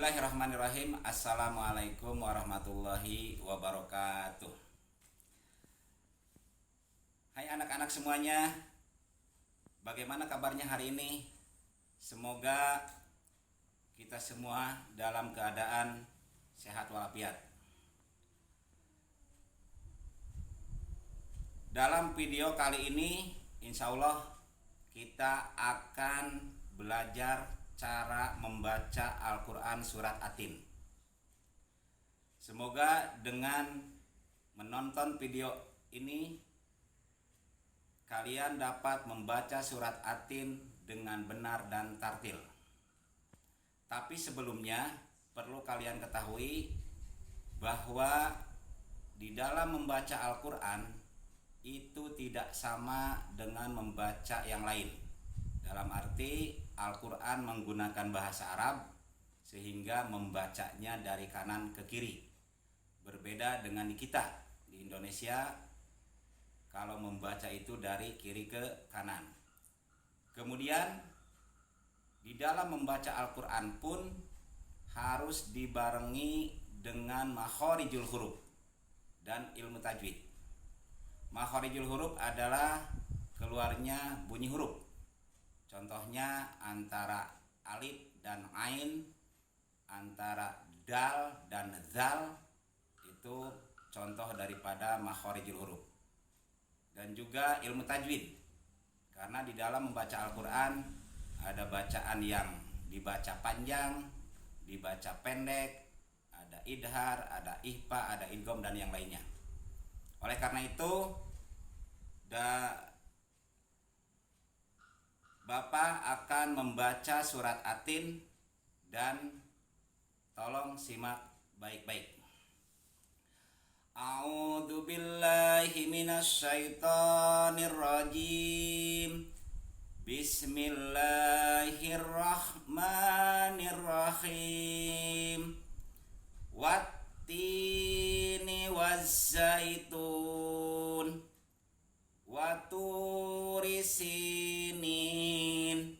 Bismillahirrahmanirrahim. Assalamualaikum warahmatullahi wabarakatuh. Hai anak-anak semuanya, bagaimana kabarnya hari ini? Semoga kita semua dalam keadaan sehat walafiat. Dalam video kali ini, insya Allah kita akan belajar cara membaca Al-Quran Surat At-Tin. Semoga dengan menonton video ini kalian dapat membaca Surat At-Tin dengan benar dan tartil. Tapi sebelumnya perlu kalian ketahui bahwa di dalam membaca Al-Quran itu tidak sama dengan membaca yang lain. Dalam arti Al-Quran menggunakan bahasa Arab sehingga membacanya dari kanan ke kiri. Berbeda dengan di kita, di Indonesia, kalau membaca itu dari kiri ke kanan. Kemudian di dalam membaca Al-Quran pun harus dibarengi dengan makhorijul huruf dan ilmu tajwid. Makhorijul huruf adalah keluarnya bunyi huruf. Contohnya antara alif dan ain, antara dal dan zal, itu contoh daripada makhorijul huruf. Dan juga ilmu tajwid, karena di dalam membaca Al-Quran ada bacaan yang dibaca panjang, dibaca pendek, ada idhar, ada ihfa, ada idgham dan yang lainnya. Oleh karena itu Bapak akan membaca surat At-Tin dan tolong simak baik-baik. A'udzu billahi minasyaitonir rajim. Bismillahirrahmanirrahim. Wattini wazzaitun wa turi sinin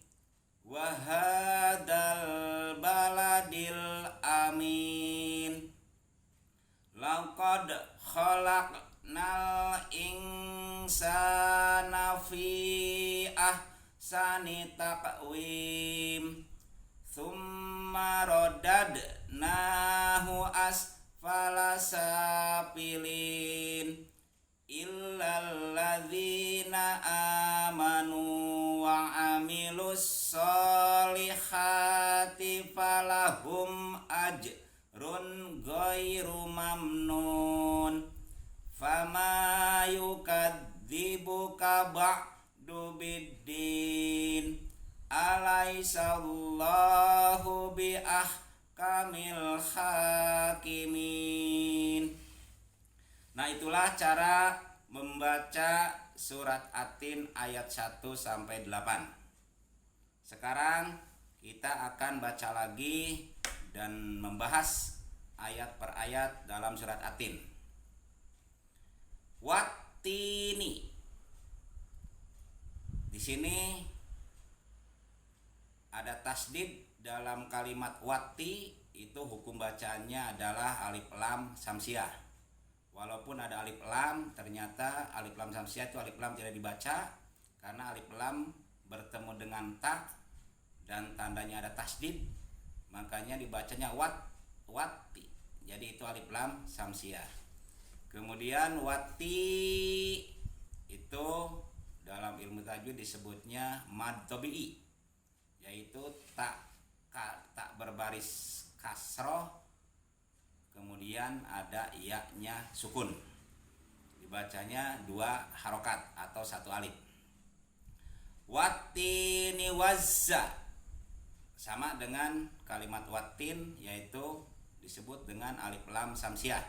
wa hadzal baladil amin. Laqad khalaqnal insana fi ahsani taqwim thumma radadnahu asfala safilin illal ladzina amanu wa amilus solihati falahum ajrun ghairu mamnun fama yukadzibuka ba'du biddin alaisallahu biahkamil hakimin. Nah, itulah cara membaca surat At-Tin ayat 1 sampai 8. Sekarang kita akan baca lagi dan membahas ayat per ayat dalam surat At-Tin. Wattini. Di sini ada tasdid dalam kalimat watti, itu hukum bacaannya adalah alif lam samsiah. Walaupun ada alif lam, ternyata alif lam samsiah itu alif lam tidak dibaca karena alif lam bertemu dengan ta dan tandanya ada tasdid, makanya dibacanya watti. Jadi itu alif lam samsiah. Kemudian watti itu dalam ilmu tajwid disebutnya mad tabi'i, yaitu tak berbaris kasroh, kemudian ada iya-nya sukun, dibacanya 2 harokat atau 1 alif. Wattini wazza sama dengan kalimat wattin, yaitu disebut dengan alif lam samsiah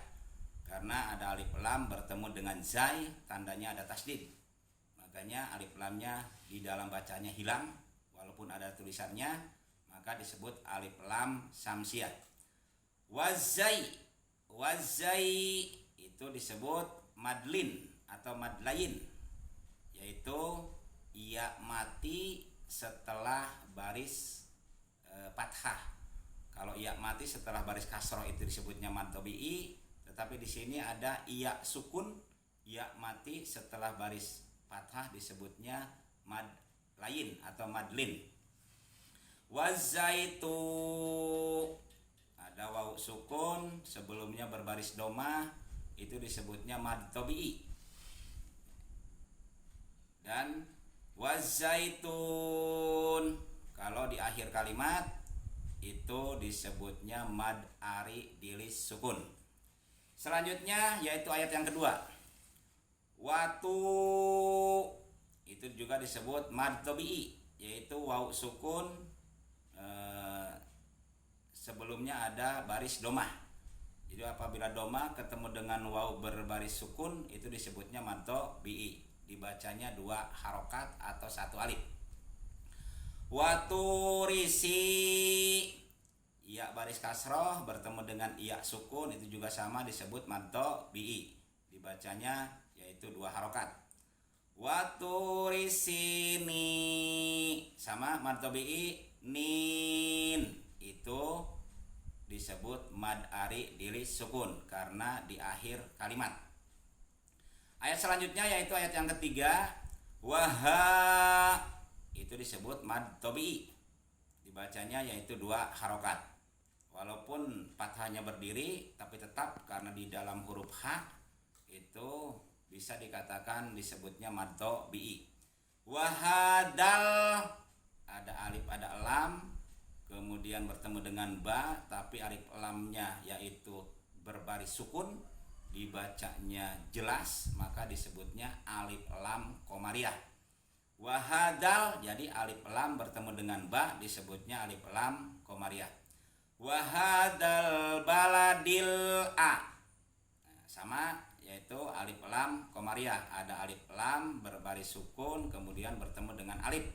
karena ada alif lam bertemu dengan zai, tandanya ada tasdid, makanya alif lamnya di dalam bacanya hilang. Walaupun ada tulisannya, maka disebut alif lam samsiah. Wazai itu disebut madlin atau madlain, yaitu ia mati setelah baris fathah. Kalau iya mati setelah baris kasroh itu disebutnya mad tabi'i, tetapi di sini ada iya sukun, iya mati setelah baris fathah disebutnya mad lain atau madlin. Wazaitu, ada waw sukun sebelumnya berbaris doma, itu disebutnya mad tabi'i. Dan wazaitun, kalau di akhir kalimat itu disebutnya mad ari dilis sukun. Selanjutnya yaitu ayat yang kedua. Watu, itu juga disebut mad tabi'i, yaitu waw sukun sebelumnya ada baris domah. Jadi apabila domah ketemu dengan waw berbaris sukun itu disebutnya mad tabi'i. Dibacanya 2 harokat atau 1 alif. Waturisi, iya baris kasroh bertemu dengan iya sukun itu juga sama disebut mad tabi'i. Dibacanya yaitu 2 harokat. Waturisini, sama mad tabi'i nin, itu disebut mad ari dilis sukun karena di akhir kalimat. Ayat selanjutnya yaitu ayat yang ketiga. Waha, itu disebut mad tabi'i. Dibacanya yaitu 2 harokat. Walaupun fathahnya berdiri, tapi tetap karena di dalam huruf H itu bisa dikatakan disebutnya mad tabi'i. Wahadal, ada alif ada lam, kemudian bertemu dengan ba, tapi alif lamnya yaitu berbaris sukun, dibacanya jelas, maka disebutnya alif lam komariah. Wahadal, jadi alif lam bertemu dengan ba disebutnya alif lam komariah. Wahadal baladil a, sama, yaitu alif lam komariah, ada alif lam berbaris sukun kemudian bertemu dengan alif,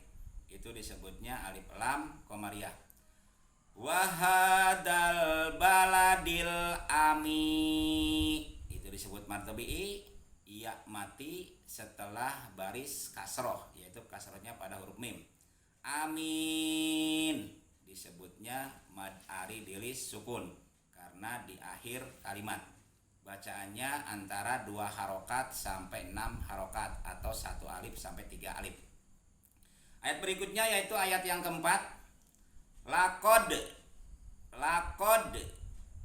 itu disebutnya alif lam komariah. Wahadal baladil ami, disebut mad tabi'i, iya mati setelah baris kasroh, yaitu kasrohnya pada huruf mim. Amin, disebutnya mad ari dilis sukun karena di akhir kalimat. Bacaannya antara 2 harokat sampai 6 harokat atau 1 alif sampai 3 alif. Ayat berikutnya yaitu ayat yang keempat. Lakod, lakod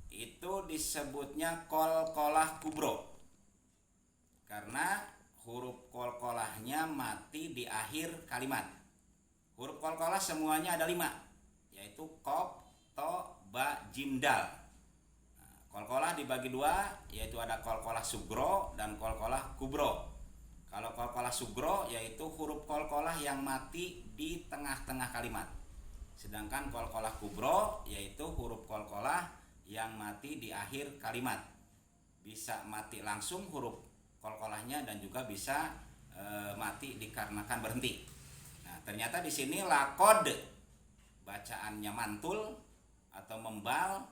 itu disebutnya qalqalah kubro karena huruf qalqalahnya mati di akhir kalimat. Huruf qalqalah semuanya ada 5, yaitu qaf, to, ba, jim, dal. Qalqalah dibagi 2, yaitu ada qalqalah sugro dan qalqalah kubro. Kalau qalqalah sugro yaitu huruf qalqalah yang mati di tengah-tengah kalimat. Sedangkan qalqalah kubro yaitu huruf qalqalah yang mati di akhir kalimat. Bisa mati langsung huruf qalqalahnya dan juga bisa mati dikarenakan berhenti. Nah, ternyata di sini lakod bacaannya mantul atau membal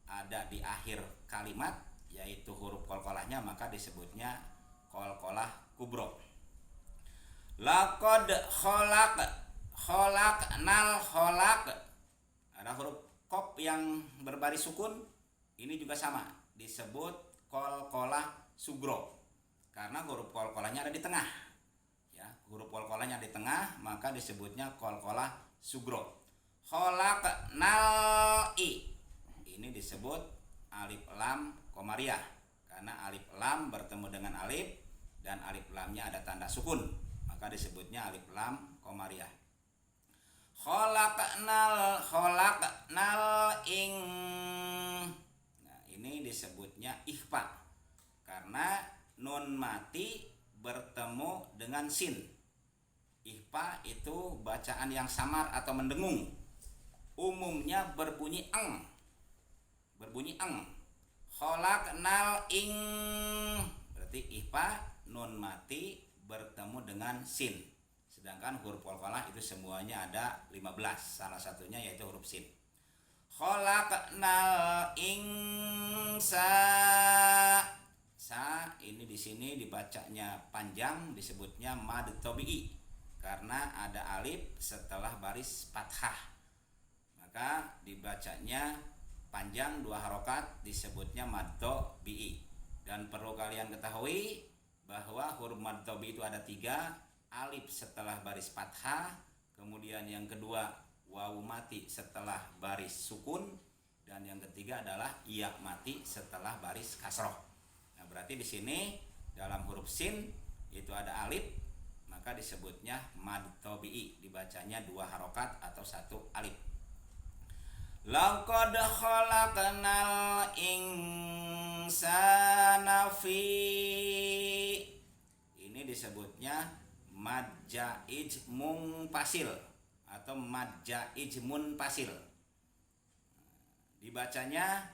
ada di akhir kalimat yaitu huruf qalqalahnya, maka disebutnya qalqalah kubro. Lakod kholak, kholak nal kholak, ada huruf qaf yang berbaris sukun, ini juga sama disebut qalqalah sugro karena huruf qalqalahnya ada di tengah. Ya, huruf qalqalahnya di tengah maka disebutnya qalqalah sugro. Kholak nal i, ini disebut alif lam komariah karena alif lam bertemu dengan alif dan alif lamnya ada tanda sukun, maka disebutnya alif lam komariah. Kholaknal ing, nah ini disebutnya ikhfa karena nun mati bertemu dengan sin. Ikhfa itu bacaan yang samar atau mendengung, umumnya berbunyi eng, Kholaknal ing, berarti ikhfa nun mati bertemu dengan sin. Sedangkan huruf qalqalah itu semuanya ada 15, salah satunya yaitu huruf sin. Kholaknal ingsa, sa ini di sini dibacanya panjang disebutnya mad tabi'i karena ada alif setelah baris fathah. maka dibacanya panjang 2 harokat, disebutnya mad tabi'i. Dan perlu kalian ketahui bahwa huruf mad tabi'i itu ada 3, alif setelah baris fathah, kemudian yang kedua wawu mati setelah baris sukun, dan yang ketiga adalah iya mati setelah baris kasroh. Nah, berarti di sini dalam huruf sin itu ada alif, maka disebutnya mad tabi'i, dibacanya 2 harokat atau 1 alif. Laqad khalaqnal insana fi, ini disebutnya mad jaij munfasil atau mad jaij munfasil. Dibacanya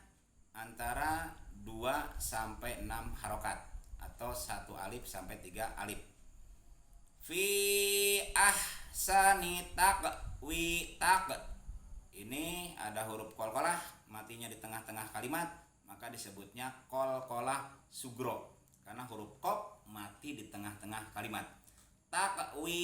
antara 2 sampai 6 harokat atau 1 alif sampai 3 alif. Fi ahsani taqwim. Ini ada huruf qalqalah matinya di tengah-tengah kalimat, maka disebutnya qalqalah sugro karena huruf qaf mati di tengah-tengah kalimat. Taqwi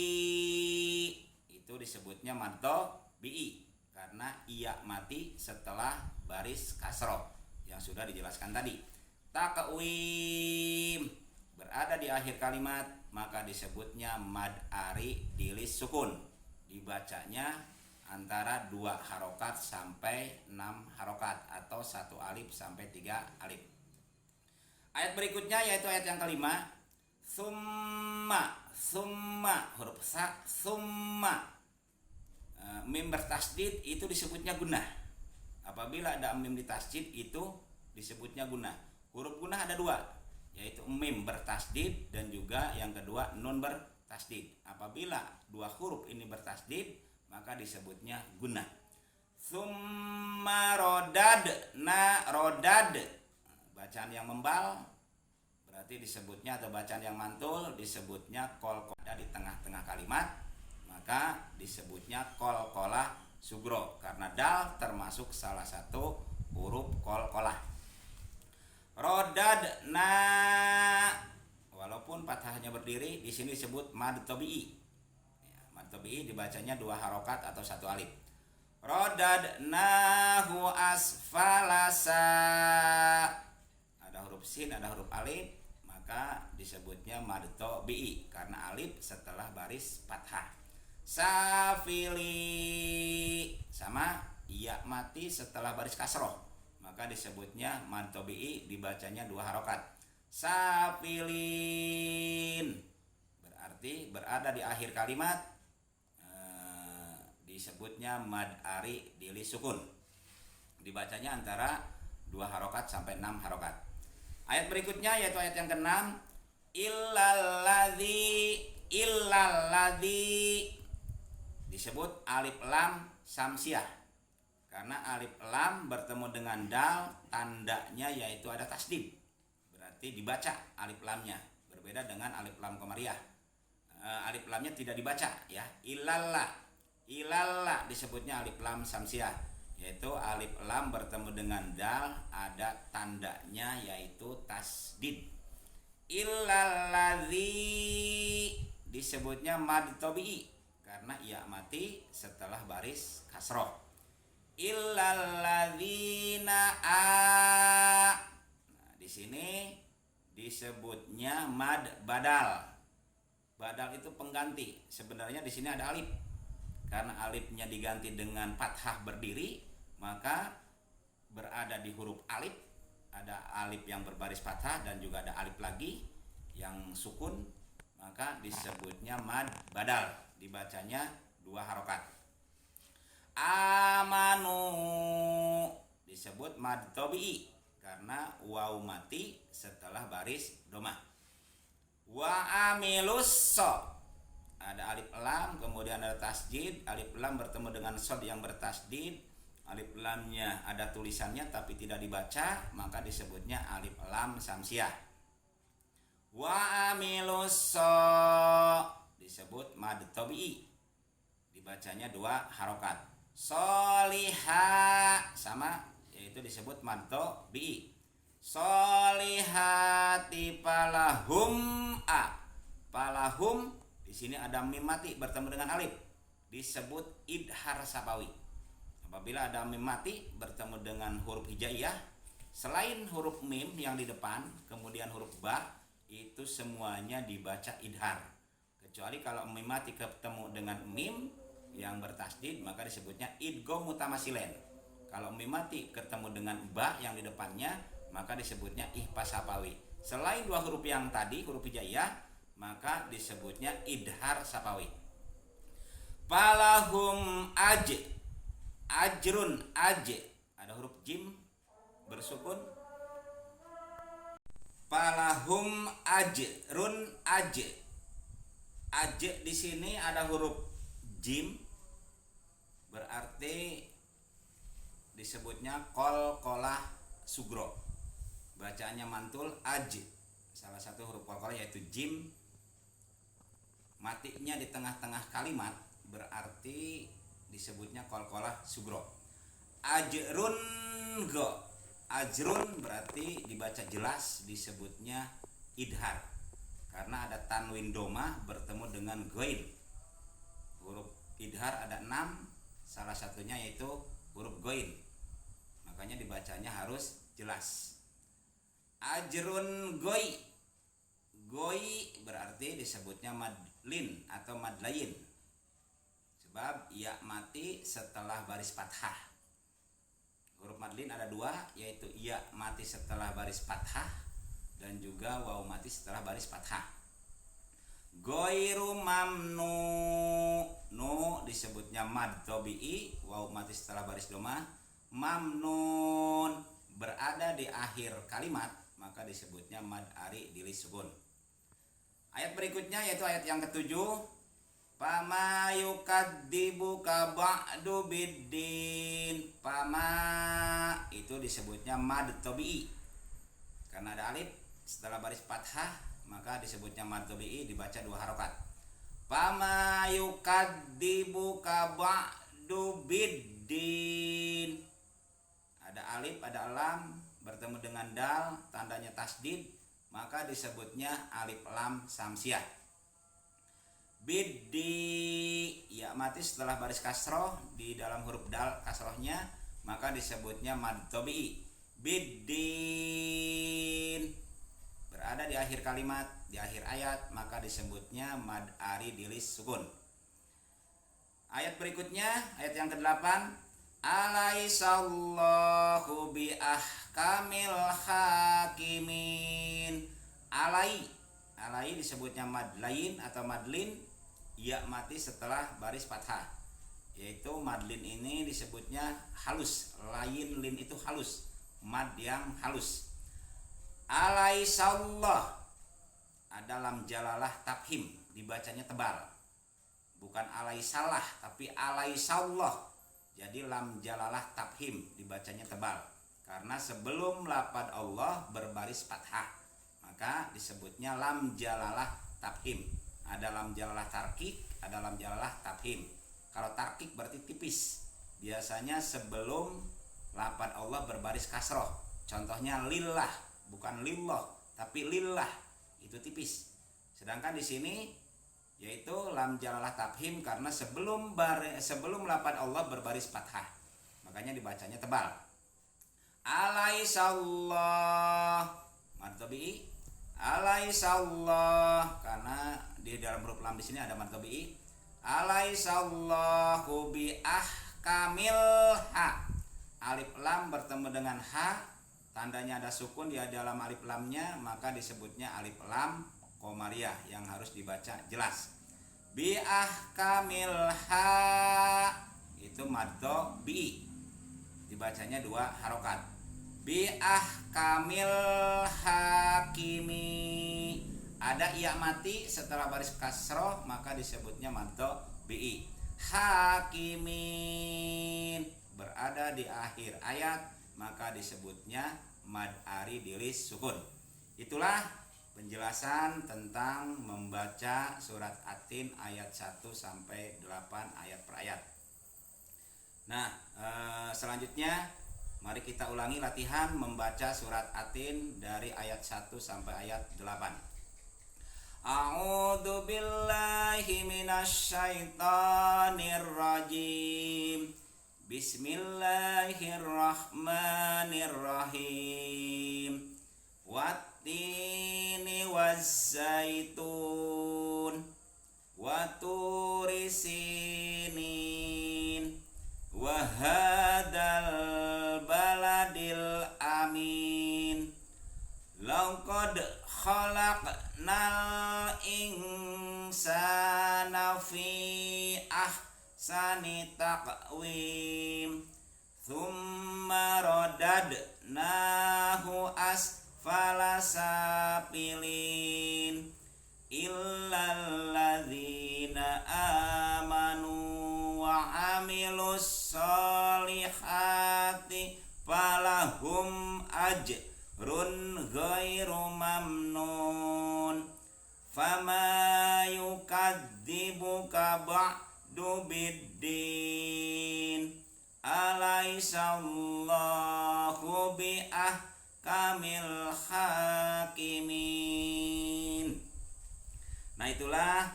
itu disebutnya mad tabi'i karena iya mati setelah baris kasroh yang sudah dijelaskan tadi. Taqwim berada di akhir kalimat, maka disebutnya mad ari dilis sukun, dibacanya antara 2 harokat sampai 6 harokat atau 1 alif sampai 3 alif. Ayat berikutnya yaitu ayat yang kelima, summa huruf sa, summa mim bertasdid itu disebutnya gunnah. Apabila ada mim ditasdid itu disebutnya gunnah. Huruf gunnah ada 2, yaitu mim bertasdid dan juga yang kedua nun bertasdid. Apabila 2 huruf ini bertasdid maka disebutnya gunnah. Summa rodad, bacaan yang membal berarti disebutnya, atau bacaan yang mantul disebutnya qalqalah di tengah-tengah kalimat, maka disebutnya qalqalah sugro karena dal termasuk salah satu huruf qalqalah. Rodad na, walaupun fathahnya berdiri di sini disebut mad tabi'i. Mad tabi'i dibacanya 2 harokat atau 1 alif. Rodadnahu asfalasa, ada huruf sin, ada huruf alif, maka disebutnya mad tabi'i karena alif setelah baris fathah. Safili sama iya mati setelah baris kasroh, maka disebutnya mad tabi'i, dibacanya 2 harokat. Safilin berarti berada di akhir kalimat, disebutnya mad ari dilis sukun, dibacanya antara 2 harokat sampai 6 harokat. Ayat berikutnya yaitu ayat yang ke-6, illalladzi disebut alif lam samsiah karena alif lam bertemu dengan dal, tandanya yaitu ada tasdid, berarti dibaca alif lamnya, berbeda dengan alif lam qamariyah. Alif lamnya tidak dibaca ya. Ilalla disebutnya alif lam samsiah, yaitu alif lam bertemu dengan dal, ada tandanya yaitu tasdid. Illalladzi disebutnya mad tabi'i karena iya mati setelah baris kasroh. Illalladzina nah, di sini disebutnya mad badal. Badal itu pengganti. Sebenarnya di sini ada alif. Karena alifnya diganti dengan fathah berdiri, maka berada di huruf alif, ada alif yang berbaris fathah dan juga ada alif lagi yang sukun, maka disebutnya mad badal, dibacanya 2 harokat. Amanu disebut mad tabi'i karena wawu mati setelah baris domah. Wa amilus ada alif lam, kemudian ada tasdid, alif lam bertemu dengan sod yang bertasdid, alif lamnya ada tulisannya tapi tidak dibaca, maka disebutnya alif lam samsiah. Wa amilus disebut mad tabi'i, dibacanya 2 harokat. Soliha sama, yaitu disebut mad tabi'i. Solihati palahum palahum, di sini ada mim mati bertemu dengan alif, disebut idhar sapawi. Apabila ada mim mati bertemu dengan huruf hijaiyah, selain huruf mim yang di depan, kemudian huruf ba, itu semuanya dibaca idhar. Kecuali kalau mim mati ketemu dengan mim yang bertasdid, maka disebutnya idgham mutamasilen. Kalau mim mati ketemu dengan ba yang di depannya, maka disebutnya ikhfa sapawi. Selain dua huruf yang tadi, huruf hijaiyah, maka disebutnya idhar sapawi. Palahum ajrun ada huruf jim bersukun. Palahum ajrun di sini ada huruf jim, berarti disebutnya qalqalah sugro, bacaannya mantul salah satu huruf qalqalah yaitu jim, matinya di tengah-tengah kalimat berarti disebutnya qalqalah sugro. Ajrun berarti dibaca jelas, disebutnya idhar karena ada tanwin domah bertemu dengan ghain. Huruf idhar ada 6, salah satunya yaitu huruf ghain, makanya dibacanya harus jelas. Ajrun goi berarti disebutnya madlin atau madlayin, sebab ya mati setelah baris fathah. Huruf madlin ada 2, yaitu ya mati setelah baris fathah dan juga waw mati setelah baris fathah. Goiru mamnu, nu disebutnya mad tabi'i, waw mati setelah baris domah. Mamnun berada di akhir kalimat, maka disebutnya mad ari dilis sukun. Ayat berikutnya yaitu ayat yang ke-7. Pama yukadzibuka ba'du biddin. Pama itu disebutnya mad tabi'i karena ada alif setelah baris fathah, maka disebutnya mad tabi'i, dibaca 2 harokat. Pama yukadzibuka ba'du biddin, ada alif ada lam bertemu dengan dal, tandanya tasdid, maka disebutnya alif lam samsiah. Biddi, ya mati setelah baris kasroh di dalam huruf dal kasrohnya, maka disebutnya mad tabi'i. Biddin berada di akhir kalimat, di akhir ayat, maka disebutnya mad ari dilis sukun. Ayat berikutnya, ayat yang ke-8. Alaisallahu bi ahkamil hakimin. Alai disebutnya madlain atau madlin, ya mati setelah baris fathah, yaitu madlin ini disebutnya halus. Lain lin itu halus, mad yang halus. Alaisallah ada lam jalalah tafhim, dibacanya tebal, bukan alaisalah tapi alaisallah. Jadi lam jalalah tafhim dibacanya tebal karena sebelum lafadz Allah berbaris fathah, maka disebutnya lam jalalah tafhim. Ada lam jalalah tarkik, ada lam jalalah tafhim. Kalau tarkik berarti tipis, biasanya sebelum lafadz Allah berbaris kasroh. Contohnya lillah, bukan lillah tapi lillah, itu tipis. Sedangkan di sini yaitu lam jalalah tafhim karena sebelum lafadz Allah berbaris fathah, makanya dibacanya tebal. Alaisallah mad tabi'i, alaisallah karena di dalam huruf lam di sini ada mad tabi'i. Alaisallahu bi ahkamil ha, alif lam bertemu dengan ha, tandanya ada sukun di dalam alif lamnya, maka disebutnya alif lam komariah yang harus dibaca jelas. Bi ahkamil ha itu mad tabi'i, dibacanya 2 harokat. Bi ahkamil hakimi, ada iya mati setelah baris kasroh, maka disebutnya mad tabi'i. Hakimin berada di akhir ayat, maka disebutnya mad ari dilis sukun. Itulah penjelasan tentang membaca surat At-Tin ayat 1 sampai 8 ayat per ayat. Nah, selanjutnya mari kita ulangi latihan membaca surat At-Tin dari ayat 1 sampai ayat 8. A'udzu billahi minasy syaithanir rajim. Bismillahirrahmanirrahim. Wattini wazzaitun wa turi sinin wa hadzal baladil amin. Laqad khalaqnal insana fi ahsani taqwim thumma radadnahu asfala safilin illal ladzina amanu wa amilus solihati falahum ajrun ghairu mamnun. Fama yukadzibuka ba'du biddin alaisallahu biahkamil hakimin. Nah, itulah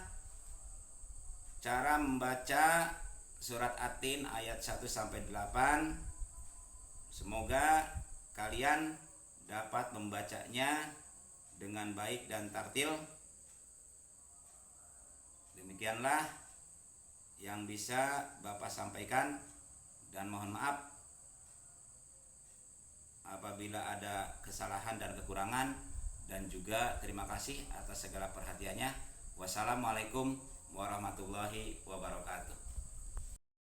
cara membaca surat At-Tin ayat 1 sampai 8. Semoga kalian dapat membacanya dengan baik dan tartil. Demikianlah yang bisa Bapak sampaikan, dan mohon maaf apabila ada kesalahan dan kekurangan, dan juga terima kasih atas segala perhatiannya. Wassalamualaikum warahmatullahi wabarakatuh.